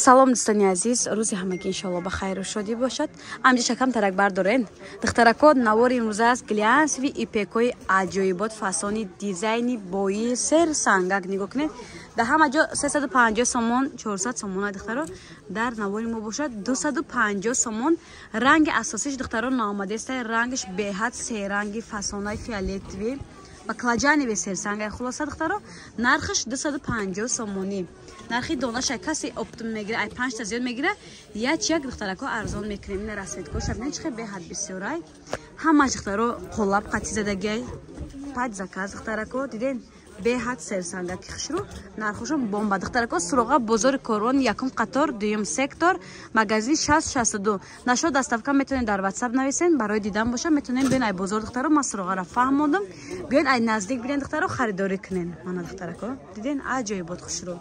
салом дӯстони азиз, рӯзи ҳамагӣ иншоалло ба хайру шодӣ бошад. амҷа шакам тарак бардорен. Духтарако навори имрӯз аст глянсви ипекои аҷоибот фасони дизайни бои сер сангак нигоҳ кунед. Дар ҳама ҷо 350 сомон, 400 сомон духтаро дар навори мо бошад. 250 сомон. ранги асосиш духтаро наомадест, рангиш беҳад се ранги фасонаи фиолетови ва кладжаневи серсанга хулоса духтаро нархиш 250 сомонӣ. нархи донаша каси оптум мегира, ай 5 та зиёд мегира, як духтарако арзон мекунем. ина расветкоша бинед чихе беҳад бисёрай. ҳамаш духтаро қолаб қатӣ задагиай 5 заказ духтарако диден беҳад серсангаки хушру нархушон бомба духтарако суроға бозори корвон якум қатор дуюм сектор магазин 662 нашо доставка метонем дар WhatsApp нависен барои дидан боша метонем биён ай бозор духтаро ман суроғаро фаҳмодам биён ай наздик бинен духтаро харидорӣ кунен мана духтарако диден аҷоибот хушру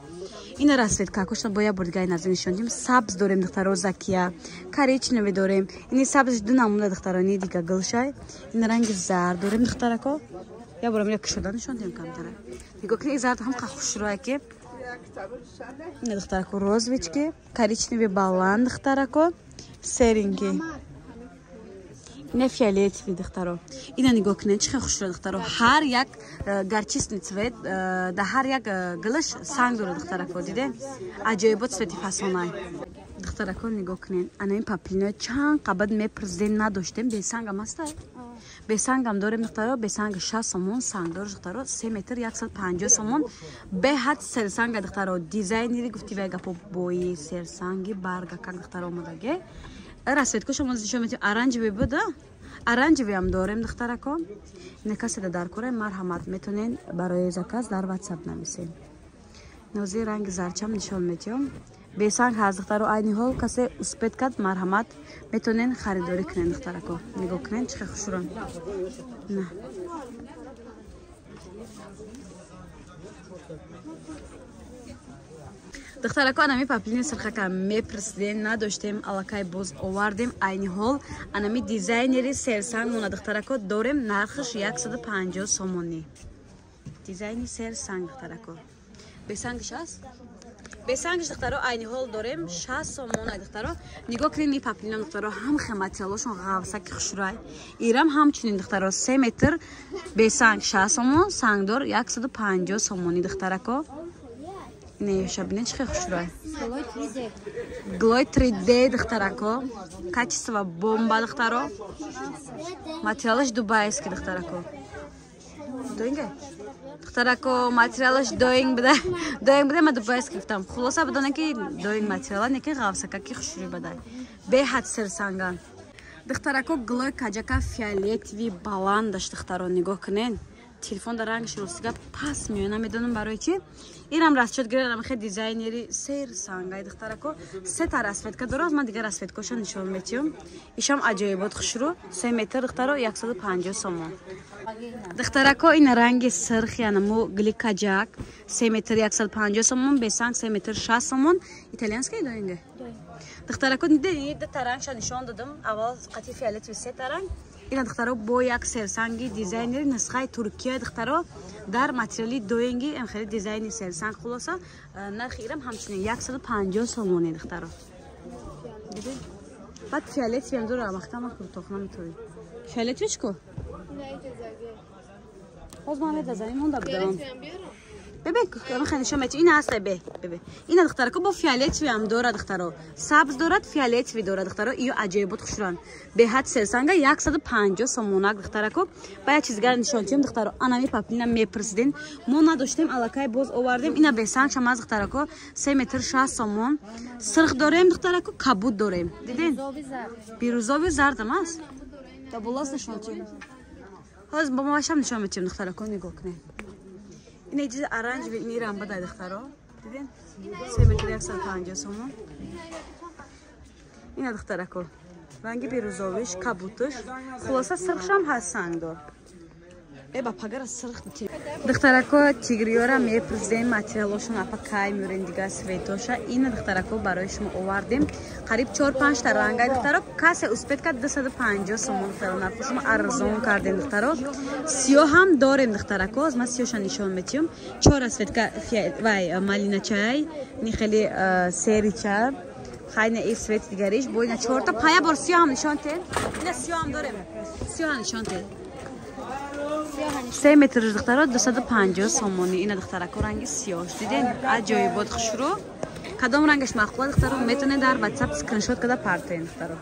ина расветка кушта бо як бор дига ай наздик нишондим сабз дорем духтаро закия коричневый дорем ини сабз ду намуна духтаро ни дига гулшай ин ранги зард дорем духтарако я борам як шуда нишондем камтара нигоҳ кунед зард ҳам қа хушрӯя ки ина духтарако розвички коричневый баланд духтарако серинги ина фиолетови духтаро ина нигоҳ кунед чихе хушрӯя духтаро ҳар як гарчисный цвет да ҳар як гилаш санг дорад духтарако диде аҷоибот цвети фасонай духтарако нигоҳ кунед анаин паплино чанд қабат мепрздем надоштем бесангам ҳастай бесангам дорем духтаро бесанг 6 сомон сангдор духтаро 3 метр 150 сомон беҳад серсанга духтаро дизайнери гуфтивай гапо бои серсанги барга как духтаро омадаге расветкоша мо нишон метим оранжевый буда оранжевый ам дорем духтарако ина касе дар кора марҳамат метонен барои заказ дар WhatsApp нависен нози ранги зарчам нишон метиём бесанг ҳаст духтаро айни ҳол касе успед кад марҳамат метонен харидорӣ кунен духтарако нигоҳ кунен чихе хушрӯ на духтарако анами паплини сирхака мепрсиден надоштем аллакай боз овардем айни ҳол анами дизайнери серсанг мона духтарако дорем нархиш 150 сомонӣ дизайни серсанг духтарако бесангиш аст бесангиш духтаро айни ҳол дорем 60 сомон ай духтаро нигоҳ кунед ми паплино духтаро ҳам хематериалошон ғавсаки хушрӯй ирам ҳамчунин духтаро 3 метр бесанг 60 сомон сангдор 150 сомонӣ духтарако ина ёша бинед чихе хушрӯй глой 3D духтарако качество бомба духтаро материалаш дубайский духтарако доинга духтарако материалаш доинг буда ма дубайский гуфтам хулоса бидонем ки доинг материала неки ғавсакаки хушрӯй бадай беҳад серсанган духтарако глой каҷака фиолетови баландаш духтаро нигоҳ кунен телефон дар рангиш ростига пас меёна медонам барои чи ирам расчёт гирем мехе дизайнери сер сангай духтарако се та расветка дорад ман дигар расветкоша нишон метиём ишам аҷоибот хушрӯ 3 метр духтаро 150 сомон духтарако ин ранги сирхи анамо гликаҷак 3 метр 150 сомон бесанг 3 метр 60 сомон итальянский доинга духтарако ниде таранша нишон додам аввал қати фиолетови се таранг ина духтаро бо як серсанги дизайнери нусхаи туркия духтаро дар материали доинги хеле дизайни серсанг хулоса нархи ирам ҳамчунин 150 сомони духтаро дидед баъд фиолетови ам дора вақтама куртохна метори фиолетови чико ҳоз ман медазаним монда будам бебе механишо мет ина аста бебе ина духтарако бо фиолетови ам дора духтаро сабз дорад фиолетови дора духтаро иё аҷоибот хушрӯянд беҳад серсанга 150 сомонак духтарако ба як чизгар нишонтиём духтаро анами паплина мепрсиден мо надоштем аллакай боз овардем ина бесанг шамаз духтарако 3 метр 60 сомон сирх дорем духтарако кабуд дорем диден бирӯзови зардам аст да болас нишонтиём ҳоз бо мавашам нишон метиём духтарако нигоҳ кунед ина иҷози оранҷеви ини рамба дай духтаро диден 3 метр 150 сомон ина духтарако ранги бирӯзовиш кабутуш хулоса сирхшам ҳаст сангдор ба пагара сирх духтарако тигриёра мепурзем материалошон апакай мурен дига светоша ина духтарако барои шумо овардем қариб 4-5 та ранга духтаро касе успетка 250 сомон духтаро нарху шумо арзон кардем духтаро сиё ҳам дорем духтарако аз ма сиёша нишон метиём 4 светка вай малина чай ни хели сери чай хайна и свет дигариш бойна 4 та пая бор сиё ҳам нишон те ина сиё ҳам дорем сиё ҳам нишон те 3 метр духтаро 250 сомони ина духтарако ранги сиёш диден аҷоибот хушро кадом рангаш мақбул духтаро метавонед дар WhatsApp скриншот када партен духтаро